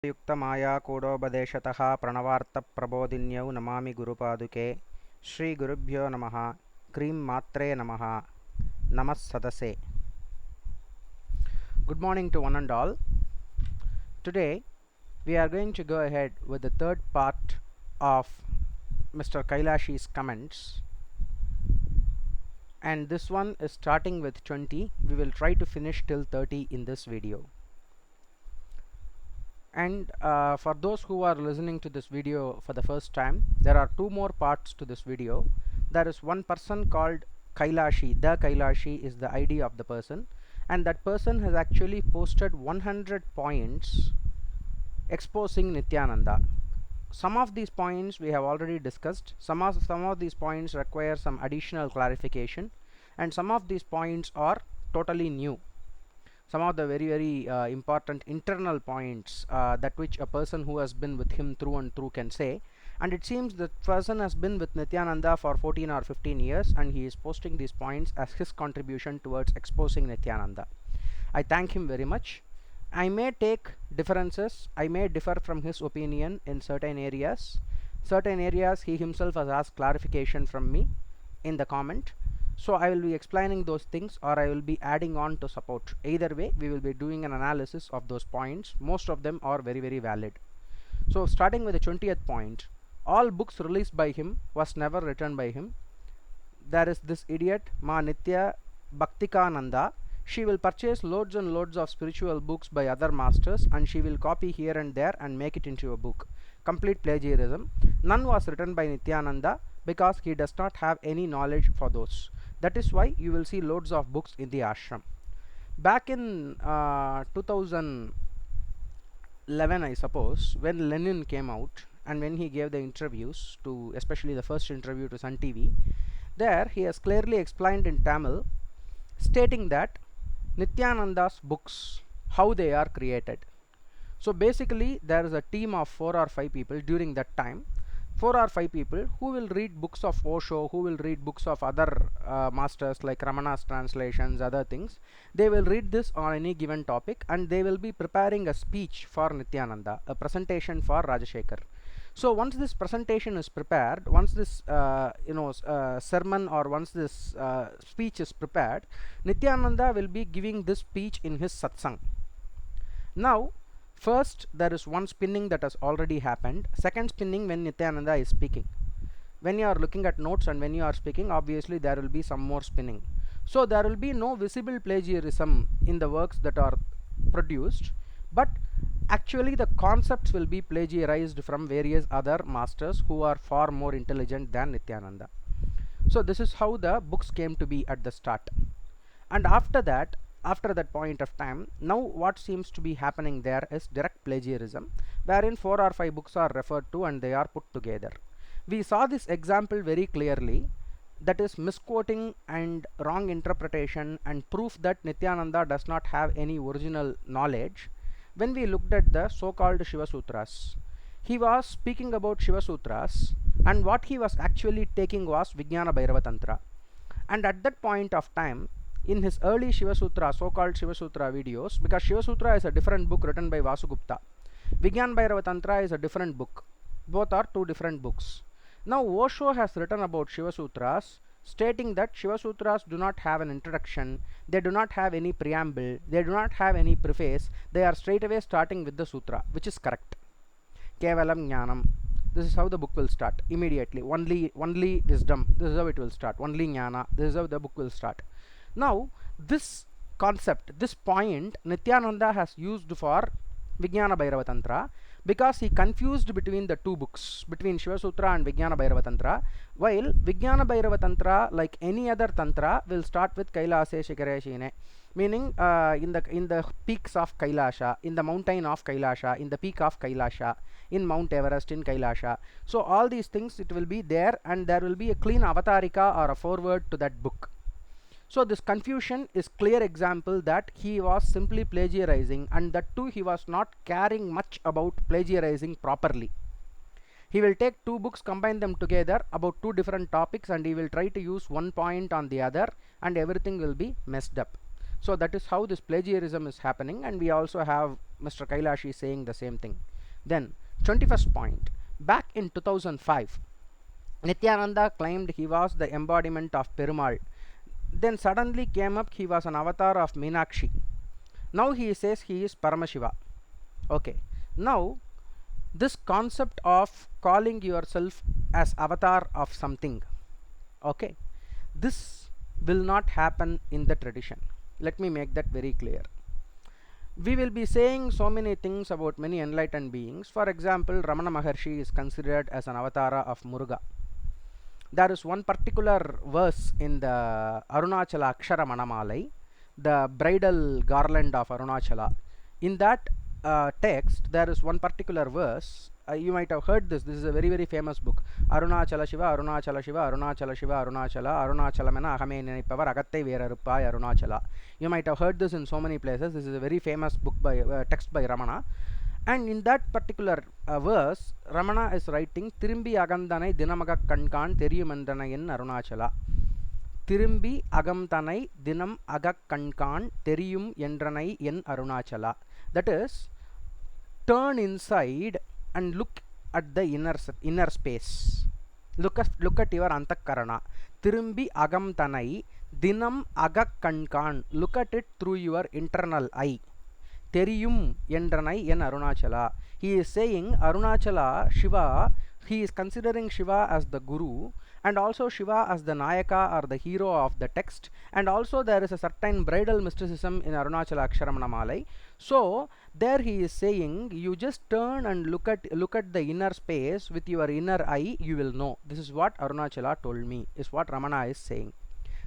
युक्तमायाकूटोपदेशतः प्रणवार्थप्रबोधिन्यौ नमामि गुरुपादुके श्रीगुरुभ्यो नमः क्रीं मात्रे नमः नमः सदसे. Good morning to one and all. Today we are going to go ahead with the third part of Mr. Kailashi's comments, and this one is starting with 20. We will try to finish till 30 in this video. And for those who are listening to this video for the first time, there are two more parts to this video. There is one person called Kailashi. The Kailashi is the ID of the person, and that person has actually posted 100 points exposing Nityananda. Some of these points we have already discussed. Some of these points require some additional clarification, and some of these points are totally new. Some of the very important internal points that which a person who has been with him through and through can say. And it seems that person has been with Nityananda for 14 or 15 years, and he is posting these points as his contribution towards exposing Nityananda. I thank him very much. I may take differences, I may differ from his opinion in certain areas. Certain areas he himself has asked clarification from me in the comment. So I will be explaining those things, or I will be adding on to support. Either way, we will be doing an analysis of those points. Most of them are very valid. So starting with the 20th point, all books released by him was never written by him. There is this idiot Ma Nitya Bhaktikananda. She will purchase loads and loads of spiritual books by other masters, and she will copy here and there and make it into a book. Complete plagiarism. None was written by Nityananda because he does not have any knowledge for those. That is why you will see loads of books in the ashram. Back in 2011, I suppose, when Lenin came out and when he gave the interviews to, especially the first interview to Sun TV, there he has clearly explained in Tamil, stating that Nityananda's books, how they are created. So basically there is a team of 4 or 5 people during that time, 4 or 5 people who will read books of Osho, who will read books of other masters like Ramana's translations, other things. They will read this on any given topic, and they will be preparing a speech for Nityananda, a presentation for Rajashekhar. So once this presentation is prepared, once this sermon, or once this speech is prepared, Nityananda will be giving this speech in his satsang. Now first, there is one spinning that has already happened. Second spinning when Nityananda is speaking. When you are looking at notes and when you are speaking, obviously there will be some more spinning. So there will be no visible plagiarism in the works that are produced, but actually the concepts will be plagiarized from various other masters who are far more intelligent than Nityananda. So this is how the books came to be at the start. And after that point of time, now what seems to be happening there is direct plagiarism, wherein 4 or 5 books are referred to and they are put together. We saw this example very clearly, that is misquoting and wrong interpretation and proof that Nityananda does not have any original knowledge. When we looked at the so-called Shiva Sutras, he was speaking about Shiva Sutras, and what he was actually taking was Vijnana Bhairava Tantra. And at that point of time, in his early Shiva Sutra, so-called Shiva Sutra videos, because Shiva Sutra is a different book written by Vasugupta, Vijnana Bhairava Tantra is a different book. Both are two different books. Now Osho has written about Shiva Sutras, stating that Shiva Sutras do not have an introduction, they do not have any preamble, they do not have any preface, they are straight away starting with the sutra, which is correct. Kevalam Jnanam. This is how the book will start immediately. Only wisdom. This is how it will start. Only Jnana. This is how the book will start. Now this concept, this point, Nityananda has used for Vijnana Bhairava Tantra, because he confused between the two books, between Shiva Sutra and Vijnana Bhairava Tantra, while Vijnana Bhairava Tantra, like any other tantra, will start with Kailase Shikare Shine, meaning in the peaks of Kailasha, in the mountain of Kailasha, in the peak of Kailasha, in Mount Everest, in Kailasha. So all these things, it will be there, and there will be a clean avatarika or a foreword to that book. So this confusion is clear example that he was simply plagiarizing, and that too he was not caring much about plagiarizing properly. He will take two books, combine them together about two different topics, and he will try to use one point on the other, and everything will be messed up. So that is how this plagiarism is happening, and we also have Mr. Kailashi saying the same thing. Then 21st point, back in 2005, Nityananda claimed he was the embodiment of Perumal. Then suddenly came up he was an avatar of Meenakshi. Now he says he is Paramashiva. Okay, now this concept of calling yourself as avatar of something, okay, this will not happen in the tradition. Let me make that very clear. We will be saying so many things about many enlightened beings. For example, Ramana Maharshi is considered as an avatara of Muruga. There is one particular verse in the Arunachala Akshara Manamalai, the bridal garland of Arunachala. In that text, there is one particular verse. You might have heard this. This is a very, very famous book. Arunachala Shiva, Arunachala Shiva, Arunachala Shiva, Arunachala, Arunachalamena Ahame Nenipavar Agatte Veraruppai Arunachala. You might have heard this in so many places. This is a very famous book by text by Ramana. And in that particular verse, Ramana is writing Tirumbi Agamthanai Dinamaga Kankan Theriyumendanayin Arunachala. Tirumbi Agamthanai Dinam Agak Kankan Theriyum Endranai in Arunachala. That is, turn inside and look at the inner space. Look at your antakarana. Tirumbi Agamthanai Dinam Agak Kankan. Look at it through your internal eye. Theriyum Endranai in Arunachala. He is saying Arunachala, Shiva, he is considering Shiva as the Guru, and also Shiva as the Nayaka or the hero of the text, and also there is a certain bridal mysticism in Arunachala Aksharamanammalai. So there he is saying, you just turn and look at the inner space with your inner eye, you will know. This is what Arunachala told me, is what Ramana is saying.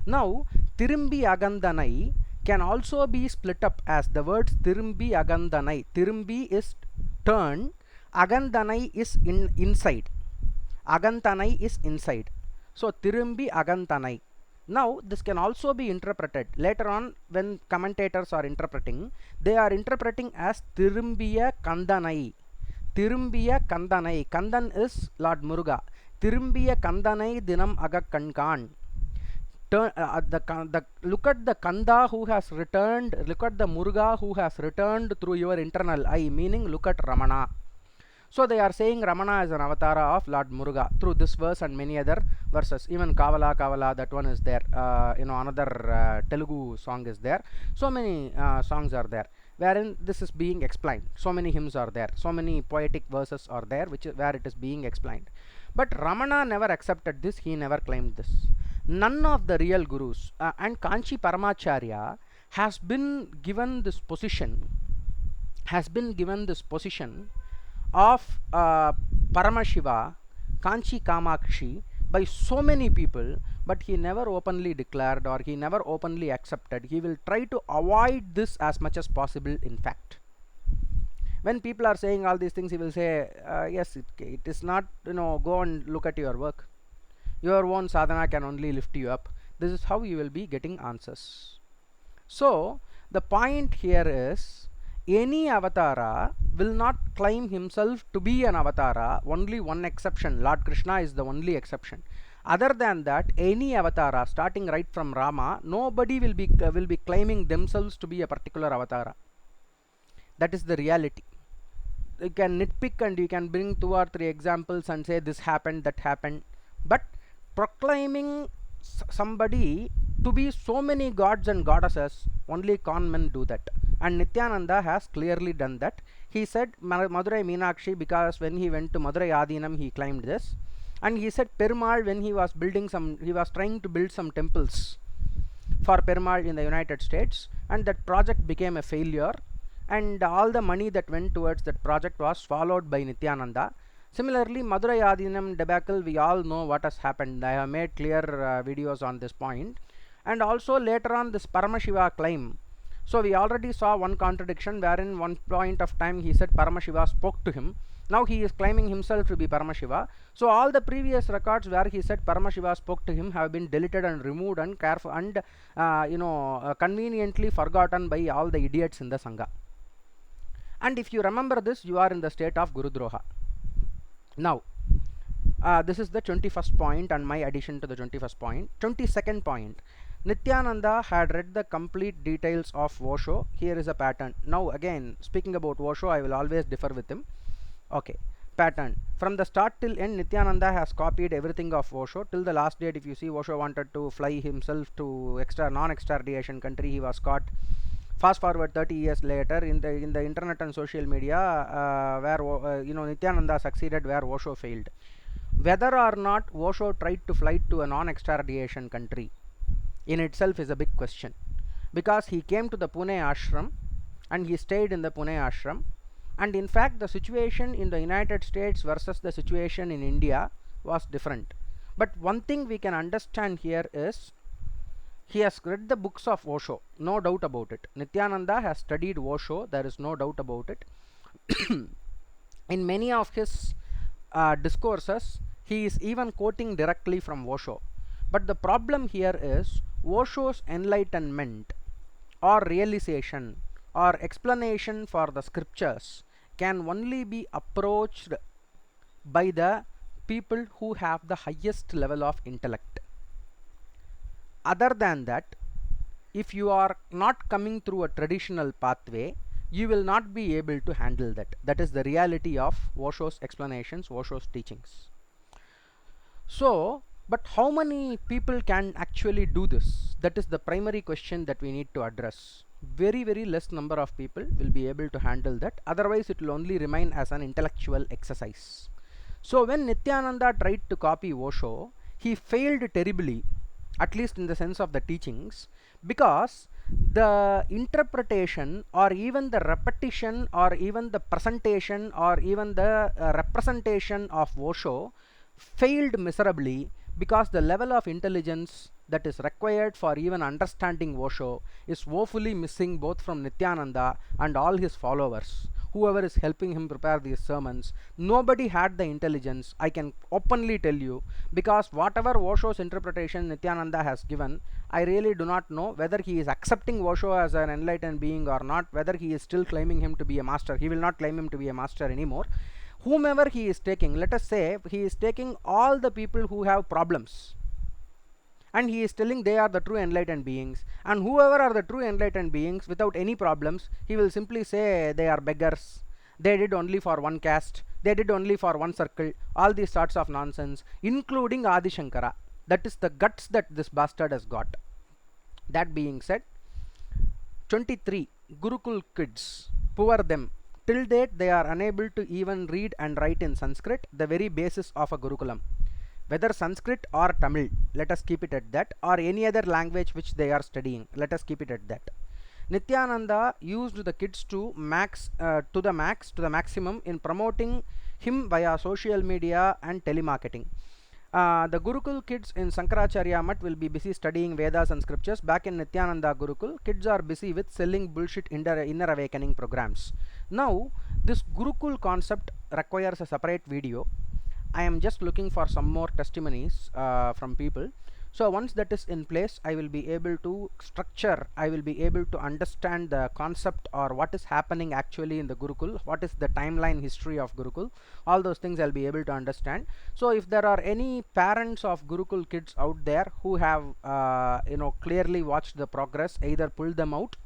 Now Tirumbi Agandhanai can also be split up as the words Tirumbi Agandhanai. Tirumbi is turn, Agandhanai is inside. Aganthanai is inside. So Tirumbi Aganthanai. Now this can also be interpreted later on when commentators are interpreting. They are interpreting as Tirumbiya Kandanai. Tirumbiya Kandanai. Kandan is Lord Muruga. Tirumbiya Kandanai Dinam Agak Kankan. Look at the Kanda who has returned, look at the Muruga who has returned through your internal eye, meaning look at Ramana. So they are saying Ramana is an avatara of Lord Muruga through this verse and many other verses. Even Kavala Kavala, that one is there. Another Telugu song is there. So many songs are there wherein this is being explained. So many hymns are there. So many poetic verses are there where it is being explained. But Ramana never accepted this. He never claimed this. None of the real gurus and Kanchi Paramacharya has been given this position of Paramashiva, Kanchi Kamakshi by so many people, but he never openly declared or he never openly accepted. He will try to avoid this as much as possible, in fact. When people are saying all these things, he will say, yes, it is not, go and look at your work. Your own sadhana can only lift you up. This is how you will be getting answers. So the point here is, any avatara will not claim himself to be an avatara. Only one exception, Lord Krishna is the only exception. Other than that, any avatara starting right from Rama, nobody will be claiming themselves to be a particular avatara. That is the reality. You can nitpick and you can bring 2 or 3 examples and say this happened, that happened, but proclaiming somebody to be so many gods and goddesses, only con men do that. And Nityananda has clearly done that. He said Madurai Meenakshi because when he went to Madurai Adinam he claimed this. And he said Perumal when he was trying to build some temples for Perumal in the United States, and that project became a failure, and all the money that went towards that project was swallowed by Nityananda. Similarly, Madurai Adinam debacle, we all know what has happened. I have made clear videos on this point. And also later on this Paramashiva claim. So we already saw one contradiction wherein one point of time he said Paramashiva spoke to him. Now he is claiming himself to be Paramashiva. So all the previous records where he said Paramashiva spoke to him have been deleted and removed and conveniently forgotten by all the idiots in the Sangha. And if you remember this, you are in the state of Gurudroha. Now, this is the 21st point and my addition to the 21st point. 22nd point. Nityananda had read the complete details of Osho. Here is a pattern. Now again, speaking about Osho, I will always differ with him. Okay. Pattern. From the start till end, Nityananda has copied everything of Osho. Till the last date, if you see, Osho wanted to fly himself to non-extradition country. He was caught. Fast forward 30 years later, in the internet and social media, where Nityananda succeeded where Osho failed. Whether or not Osho tried to fly to a non-extradition country in itself is a big question, because he came to the Pune ashram and he stayed in the Pune ashram, and in fact the situation in the United States versus the situation in India was different. But one thing we can understand here is he has read the books of Osho, no doubt about it. Nityananda has studied Osho, there is no doubt about it. In many of his discourses, he is even quoting directly from Osho. But the problem here is Osho's enlightenment or realization or explanation for the scriptures can only be approached by the people who have the highest level of intellect. Other than that, if you are not coming through a traditional pathway, you will not be able to handle that. That is the reality of Osho's explanations, Osho's teachings. So, but how many people can actually do this? That is the primary question that we need to address. Very, very less number of people will be able to handle that. Otherwise, it will only remain as an intellectual exercise. So, when Nityananda tried to copy Osho, he failed terribly, at least in the sense of the teachings, because the interpretation or even the repetition or even the presentation or even the representation of Osho failed miserably, because the level of intelligence that is required for even understanding Osho is woefully missing both from Nityananda and all his followers. Whoever is helping him prepare these sermons, nobody had the intelligence, I can openly tell you, because whatever Osho's interpretation Nityananda has given, I really do not know whether he is accepting Osho as an enlightened being or not, whether he is still claiming him to be a master. He will not claim him to be a master anymore. Whomever he is taking, let us say he is taking all the people who have problems, and he is telling they are the true enlightened beings, and whoever are the true enlightened beings without any problems, he will simply say they are beggars, they did only for one caste, they did only for one circle, all these sorts of nonsense, including Adi Shankara. That is the guts that this bastard has got. That being said, 23 Gurukul kids, poor them. Till date they are unable to even read and write in Sanskrit, the very basis of a Gurukulam. Whether Sanskrit or Tamil, let us keep it at that, or any other language which they are studying, let us keep it at that. Nityananda used the kids to the maximum in promoting him via social media and telemarketing. The Gurukul kids in Sankaracharya Mutt will be busy studying Vedas and scriptures. Back in Nityananda Gurukul, kids are busy with selling bullshit inner awakening programs. Now, this Gurukul concept requires a separate video. I am just looking for some more testimonies from people. So once that is in place, I will be able to structure, I will be able to understand the concept or what is happening actually in the Gurukul, what is the timeline history of Gurukul, all those things I'll be able to understand. So if there are any parents of Gurukul kids out there who have clearly watched the progress, either pull them out,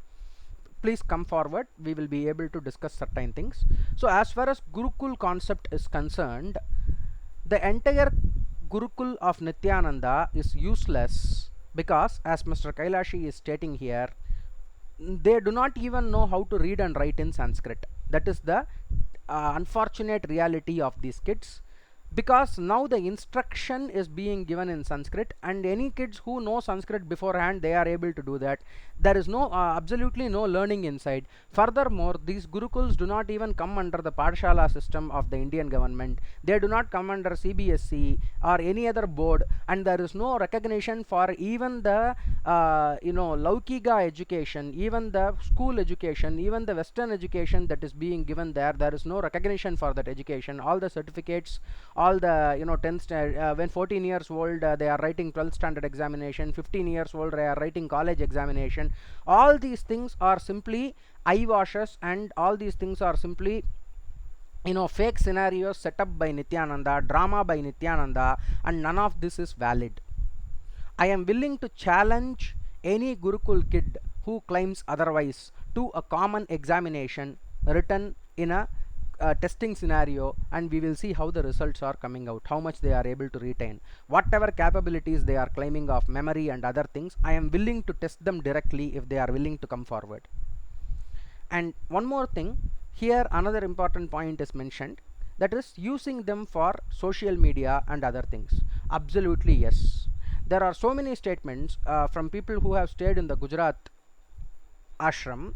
please come forward, we will be able to discuss certain things. So as far as Gurukul concept is concerned, the entire Gurukul of Nityananda is useless, because as Mr. Kailashi is stating here, they do not even know how to read and write in Sanskrit. That is the unfortunate reality of these kids, because now the instruction is being given in Sanskrit, and any kids who know Sanskrit beforehand, they are able to do that. There is no absolutely no learning inside. Furthermore, these Gurukuls do not even come under the Pathshala system of the Indian government. They do not come under CBSE or any other board, and there is no recognition for even the Laukika education, even the school education, even the Western education that is being given there. There is no recognition for that education. All the certificates, all the 10th when 14 years old they are writing 12th standard examination, 15 years old they are writing college examination. All these things are simply eyewashes, and all these things are simply fake scenarios set up by Nityananda, drama by Nityananda, and none of this is valid. I am willing to challenge any Gurukul kid who claims otherwise to a common examination written in a testing scenario, and we will see how the results are coming out, how much they are able to retain, whatever capabilities they are claiming of memory and other things. I am willing to test them directly if they are willing to come forward. And one more thing here, another important point is mentioned, that is using them for social media and other things. Absolutely yes, there are so many statements from people who have stayed in the Gujarat ashram,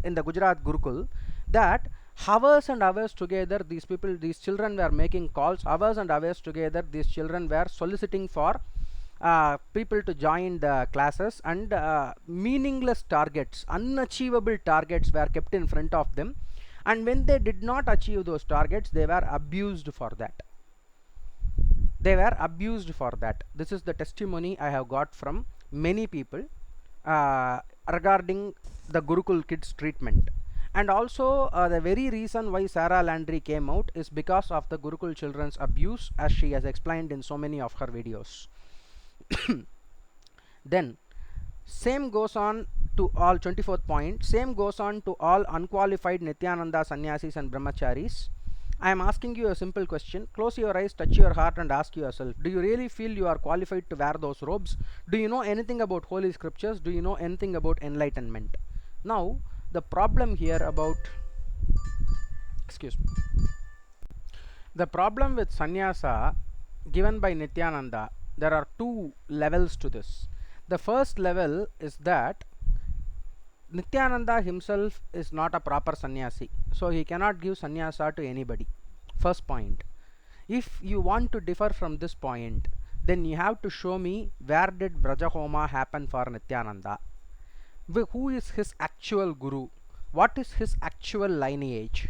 in the Gujarat Gurukul, that hours and hours together these children were making calls, hours and hours together these children were soliciting for people to join the classes, and meaningless targets, unachievable targets were kept in front of them, and when they did not achieve those targets, they were abused for that. This is the testimony I have got from many people regarding the Gurukul kids treatment. And also the very reason why Sarah Landry came out is because of the Gurukul children's abuse, as she has explained in so many of her videos. Then same goes on to all, 24th point, same goes on to all unqualified Nityananda sannyasis and brahmacharis. I am asking you a simple question. Close your eyes, touch your heart, and ask yourself, do you really feel you are qualified to wear those robes? Do you know anything about holy scriptures? Do you know anything about enlightenment? Now the problem here about, excuse me, the problem with sannyasa given by Nityananda, there are two levels to this. The first level is that Nityananda himself is not a proper sannyasi, so he cannot give sannyasa to anybody. First point. If you want to differ from this point, then you have to show me where did Brajahoma happen for Nityananda, who is his actual guru, what is his actual lineage.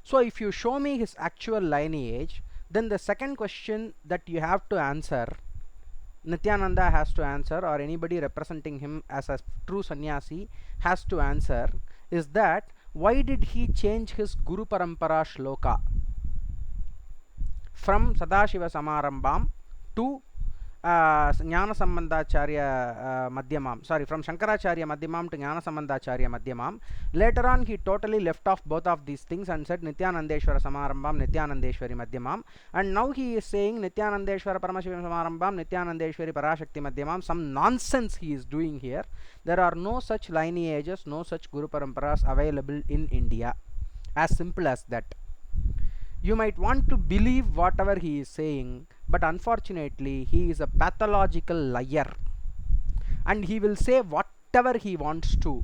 So if you show me his actual lineage, then the second question that you have to answer, Nityananda has to answer, or anybody representing him as a true sannyasi has to answer, is that why did he change his Guru Parampara shloka from Sadashiva Samarambam to Jnana Sambandacharya Madhyamam, sorry, from Shankaracharya Madhyamam to Jnana Sambandacharya Madhyamam. Later on he totally left off both of these things and said Nityanandeshwara Samarambam, Nityanandeshwari Madhyamam, and now he is saying Nityanandeshwara Paramashiva Samarambam, Nityanandeshwari Parashakti Madhyamam. Some nonsense he is doing here. There are no such lineages, no such Guru Paramparas available in India. As simple as that. You might want to believe whatever he is saying, but unfortunately he is a pathological liar, and he will say whatever he wants to.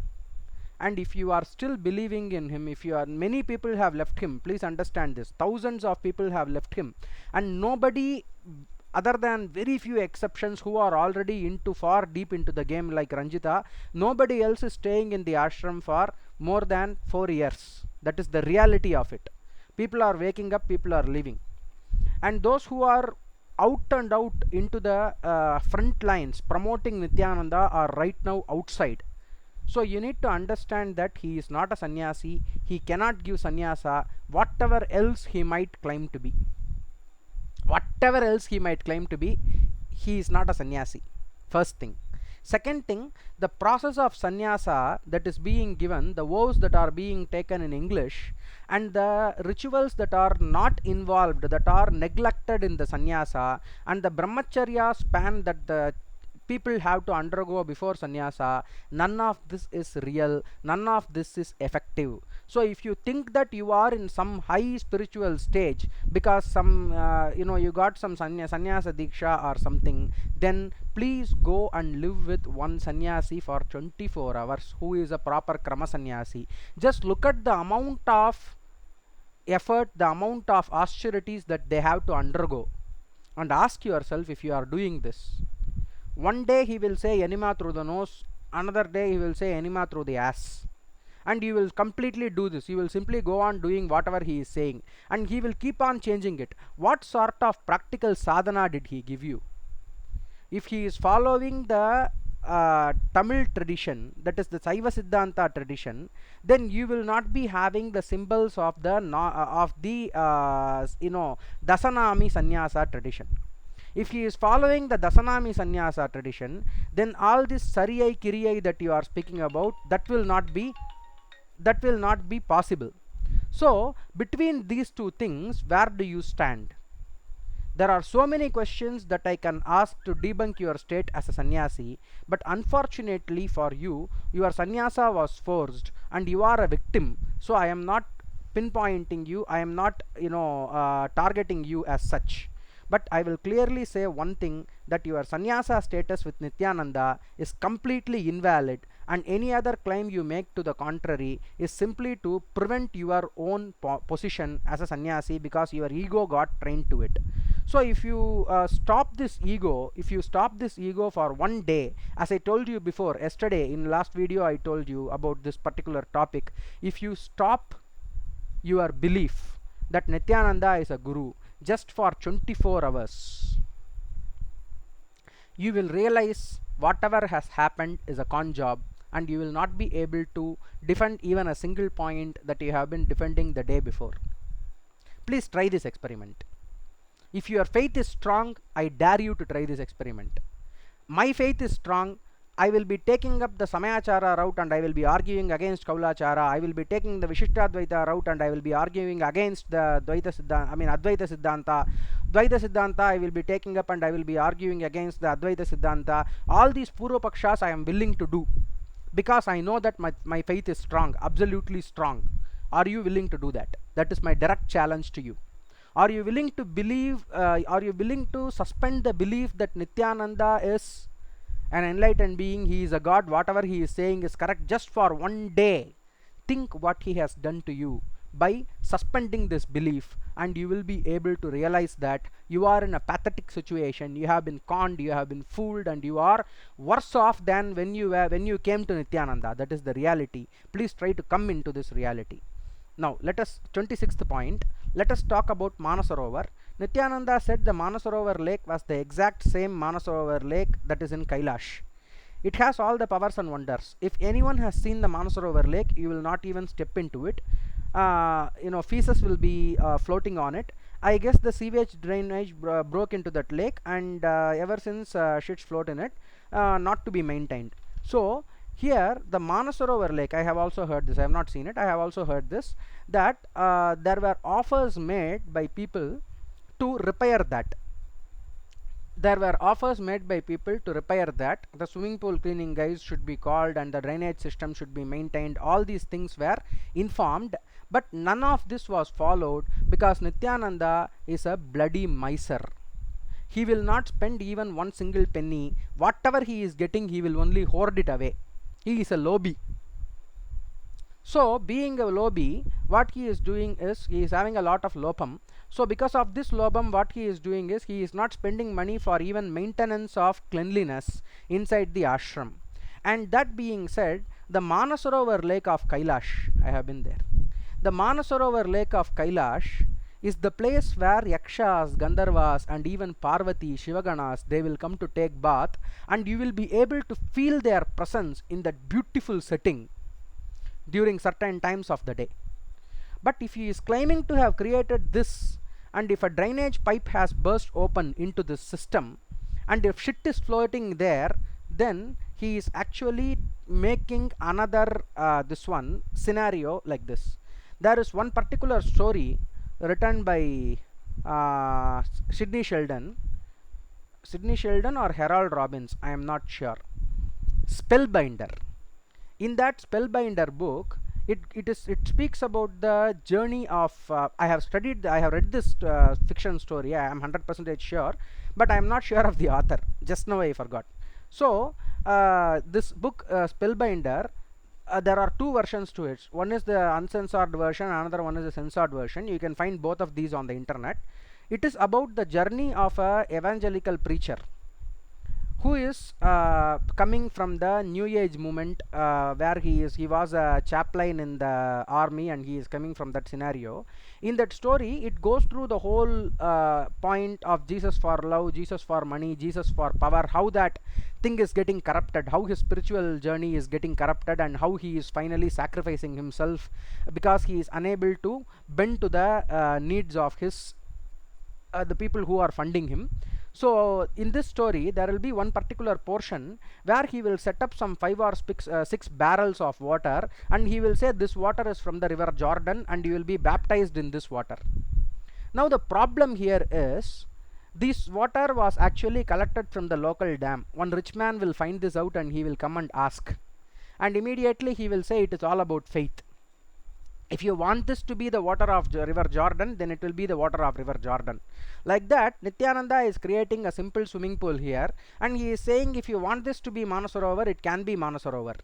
And if you are still believing in him, if you are, many people have left him, please understand this, thousands of people have left him, and nobody other than very few exceptions who are already into far deep into the game like Ranjita, nobody else is staying in the ashram for more than 4 years. That is the reality of it. People are waking up, people are leaving, and those who are out and out into the front lines promoting Nityananda are right now outside. So you need to understand that he is not a sannyasi, he cannot give sannyasa, whatever else he might claim to be. Whatever else he might claim to be, he is not a sannyasi. First thing. Second thing, the process of sannyasa that is being given, the vows that are being taken in English, and the rituals that are not involved, that are neglected in the sannyasa, and the brahmacharya span that the people have to undergo before sannyasa, none of this is real, none of this is effective. So if you think that you are in some high spiritual stage because some you got some sannyasa diksha or something, then please go and live with one sannyasi for 24 hours who is a proper krama sannyasi. Just look at the amount of effort, the amount of austerities that they have to undergo, and ask yourself if you are doing this. One day he will say enema through the nose, another day he will say enema through the ass, and you will completely do this. You will simply go on doing whatever he is saying, and he will keep on changing it. What sort of practical sadhana did he give you? If he is following the Tamil tradition, that is the Saiva Siddhanta tradition, then you will not be having the symbols of the Dasanami Sannyasa tradition. If he is following the Dasanami Sannyasa tradition, then all this Sariyai Kiriyai that you are speaking about, that will not be possible. So between these two things, where do you stand? There are so many questions that I can ask to debunk your state as a sannyasi, but unfortunately for you, your sannyasa was forced and you are a victim. So I am not pinpointing you, I am not, targeting you as such. But I will clearly say one thing, that your sannyasa status with Nityananda is completely invalid, and any other claim you make to the contrary is simply to prevent your own position as a sannyasi, because your ego got trained to it. So if you stop this ego, if you stop this ego for one day, as I told you before, yesterday in last video I told you about this particular topic, if you stop your belief that Nityananda is a guru just for 24 hours, you will realize whatever has happened is a con job, and you will not be able to defend even a single point that you have been defending the day before. Please try this experiment. If your faith is strong, I dare you to try this experiment. My faith is strong. I will be taking up the Samayachara route and I will be arguing against Kaulachara. I will be taking the Vishishtadvaita route and I will be arguing against the Advaita Siddhanta. Dvaita Siddhanta I will be taking up and I will be arguing against the Advaita Siddhanta. All these Purva Pakshas I am willing to do, because I know that my faith is strong, absolutely strong. Are you willing to do that? That is my direct challenge to you. Are you willing to believe, are you willing to suspend the belief that Nityananda is an enlightened being, he is a god, whatever he is saying is correct, just for one day? Think what he has done to you by suspending this belief, and you will be able to realize that you are in a pathetic situation, you have been conned, you have been fooled, and you are worse off than when you came to Nityananda. That is the reality. Please try to come into this reality. Now let us, 26th point, let us talk about Manasarovar. Nityananda said the Manasarovar lake was the exact same Manasarovar lake that is in Kailash. It has all the powers and wonders. If anyone has seen the Manasarovar lake, you will not even step into it. Feces will be floating on it. I guess the sewage drainage broke into that lake, and ever since shits float in it, not to be maintained. So here the Manasarovar lake, I have also heard this, I have not seen it, I have also heard this, that there were offers made by people to repair that. There were offers made by people to repair that. The swimming pool cleaning guys should be called and the drainage system should be maintained. All these things were informed, but none of this was followed, because Nityananda is a bloody miser. He will not spend even one single penny. Whatever he is getting, he will only hoard it away. He is a lobby. So being a lobby, what he is doing is he is having a lot of lopam. So because of this lobam, what he is doing is he is not spending money for even maintenance of cleanliness inside the ashram. And that being said, the Manasarovar lake of Kailash, I have been there. The Manasarovar lake of Kailash is the place where Yakshas, Gandharvas, and even Parvati, Shivaganas, they will come to take bath, and you will be able to feel their presence in that beautiful setting during certain times of the day. But if he is claiming to have created this, and if a drainage pipe has burst open into this system, and if shit is floating there, then he is actually making another scenario like this. There is one particular story written by Sidney Sheldon or Harold Robbins, I am not sure. Spellbinder. In that Spellbinder book, it speaks about the journey of I have read this fiction story. I am 100% sure, but I am not sure of the author. Just now I forgot. So this book Spellbinder, there are two versions to it. One is the uncensored version, another one is the censored version. You can find both of these on the internet. It is about the journey of a evangelical preacher who is coming from the New Age movement, where he was a chaplain in the army, and he is coming from that scenario. In that story, it goes through the whole point of Jesus for love, Jesus for money, Jesus for power, how that thing is getting corrupted, how his spiritual journey is getting corrupted, and how he is finally sacrificing himself because he is unable to bend to the needs of his the people who are funding him. So in this story there will be one particular portion where he will set up some 5 or 6 barrels of water, and he will say this water is from the river Jordan and you will be baptized in this water. Now the problem here is this water was actually collected from the local dam. One rich man will find this out and he will come and ask, and immediately he will say it is all about faith. If you want this to be the water of river Jordan, then it will be the water of river Jordan. Like that, Nityananda is creating a simple swimming pool here, and he is saying if you want this to be Manasarovar, it can be Manasarovar.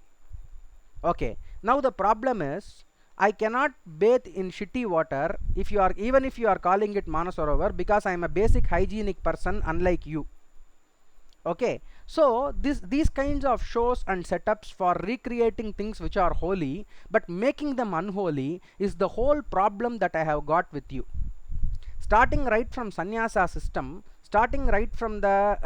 Okay, now the problem is I cannot bathe in shitty water even if you are calling it Manasarovar, because I am a basic hygienic person unlike you. Okay, so these kinds of shows and setups for recreating things which are holy but making them unholy is the whole problem that I have got with you. Starting right from sannyasa system, starting right from the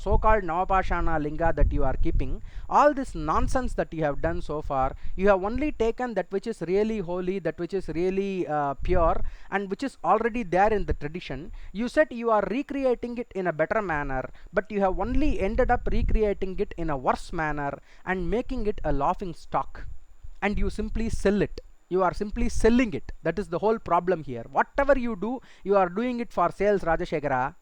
so-called Navapashana linga that you are keeping, all this nonsense that you have done so far, you have only taken that which is really holy, that which is really pure, and which is already there in the tradition. You said you are recreating it in a better manner, but you have only ended up recreating it in a worse manner and making it a laughing stock, and you simply sell it. You are simply selling it. That is the whole problem here. Whatever you do, you are doing it for sales, Rajashekara,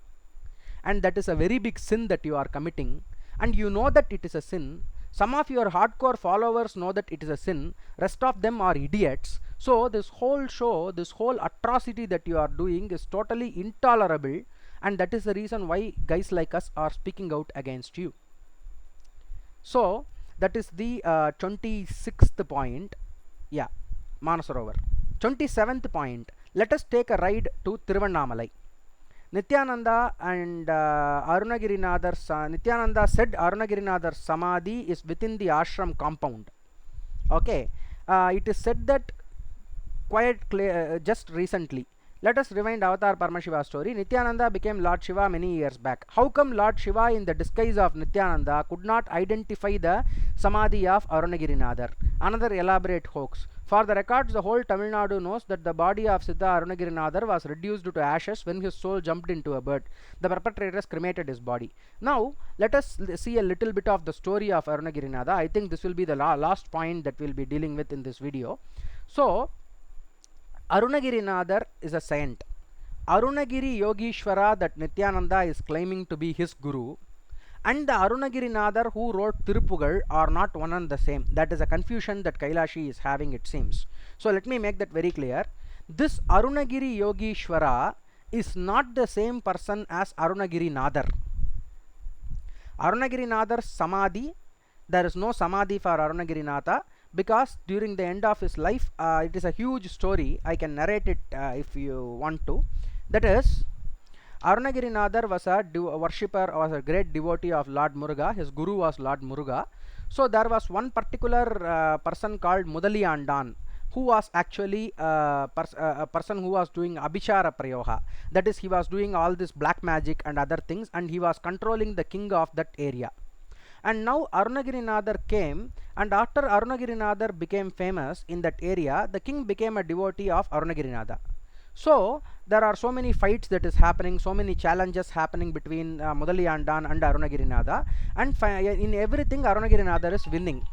and that is a very big sin that you are committing, and you know that it is a sin. Some of your hardcore followers know that it is a sin, rest of them are idiots. So this whole show, this whole atrocity that you are doing is totally intolerable, and that is the reason why guys like us are speaking out against you. So that is the 26th point. Yeah, Manasarovar. 27th point, let us take a ride to Tiruvannamalai. Nityananda and Nityananda said Arunagirinathar's Samadhi is within the ashram compound. Okay, it is said that just recently. Let us rewind Avatar Paramashiva story. Nityananda became Lord Shiva many years back. How come Lord Shiva in the disguise of Nityananda could not identify the Samadhi of Arunagirinathar? Another elaborate hoax. For the records, the whole Tamil Nadu knows that the body of Siddha Arunagirinathar was reduced to ashes when his soul jumped into a bird. The perpetrators cremated his body. Now, let us see a little bit of the story of Arunagirinatha. I think this will be the last point that we will be dealing with in this video. So, Arunagirinathar is a saint. Arunagiri Yogishwara that Nityananda is claiming to be his guru, and the Arunagirinathar who wrote Tirupugal are not one and the same. That is a confusion that Kailashi is having, it seems. So let me make that very clear. This Arunagiri Yogishwara is not the same person as Arunagirinathar. Arunagirinathar's Samadhi, there is no Samadhi for Arunagirinatha, because during the end of his life, it is a huge story. I can narrate it if you want to. That is, Arunagirinathar was a worshipper, was a great devotee of Lord Muruga. His guru was Lord Muruga. So there was one particular person called Mudaliyandan, who was actually a person who was doing Abhichara Prayoga. That is, he was doing all this black magic and other things, and he was controlling the king of that area. And now Arunagirinathar came, and after Arunagirinathar became famous in that area, the king became a devotee of Arunagirinatha. So there are so many fights that is happening, so many challenges happening between Mudaliyandan and Arunagirinatha, and in everything Arunagirinathar is winning.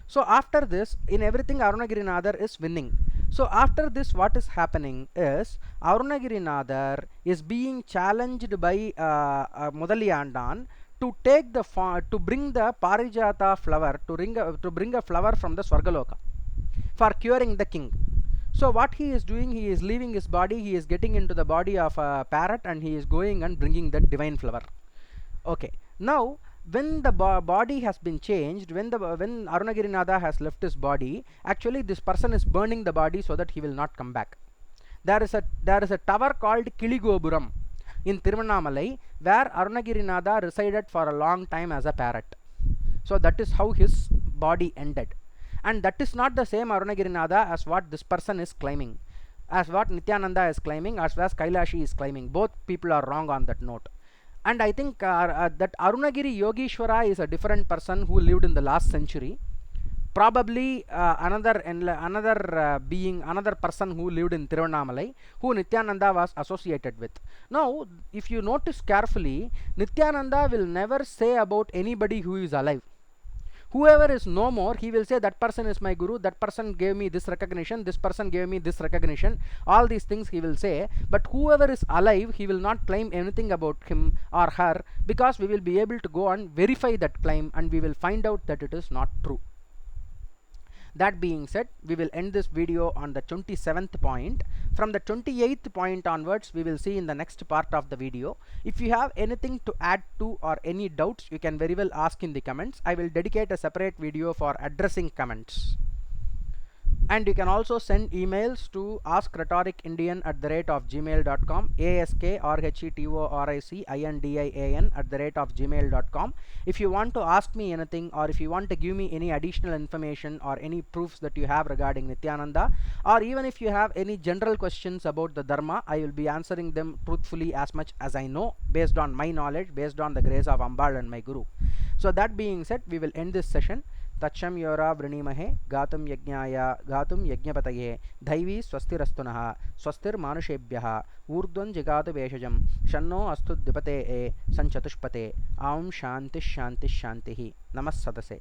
So after this, in everything Arunagirinathar is winning. So after this, what is happening is Arunagirinathar is being challenged by Mudaliyandan to take the to bring the Parijata flower, to bring a flower from the Swargaloka for curing the king. So what he is doing, he is leaving his body, he is getting into the body of a parrot, and he is going and bringing that divine flower. Okay, now when the body has been changed, when Arunagirinatha has left his body, actually this person is burning the body so that he will not come back. There is a tower called Kiligopuram in Tiruvannamalai, where Arunagirinatha resided for a long time as a parrot. So that is how his body ended. And that is not the same Arunagirinatha as what this person is claiming, as what Nityananda is claiming, as well as Kailashi is claiming. Both people are wrong on that note. And I think that Arunagiri Yogishwara is a different person who lived in the last century. probably another being, another person who lived in Tiruvannamalai, who Nityananda was associated with. Now, if you notice carefully, Nityananda will never say about anybody who is alive. Whoever is no more, he will say that person is my guru, that person gave me this recognition, this person gave me this recognition, all these things he will say. But whoever is alive, he will not claim anything about him or her, because we will be able to go and verify that claim, and we will find out that it is not true. That being said, we will end this video on the 27th point. From the 28th point onwards, we will see in the next part of the video. If you have anything to add to or any doubts, you can very well ask in the comments. I will dedicate a separate video for addressing comments. And you can also send emails to askrhetoricindian@gmail.com, askrhetoricindian@gmail.com. If you want to ask me anything, or if you want to give me any additional information or any proofs that you have regarding Nityananda, or even if you have any general questions about the Dharma, I will be answering them truthfully as much as I know, based on my knowledge, based on the grace of Ambal and my Guru. So that being said, we will end this session. तच्छं योरा वृणीमहे गातुं यज्ञाय गातुं यज्ञपतये दैवी स्वस्तिरस्तु नः स्वस्तिर्मानुषेभ्यः ऊर्ध्वं जिगातु भेषजं शन्नो अस्तु द्विपते सञ्चतुष्पते। ॐ शान्तिः शान्तिः शान्तिः। नमः सदसे।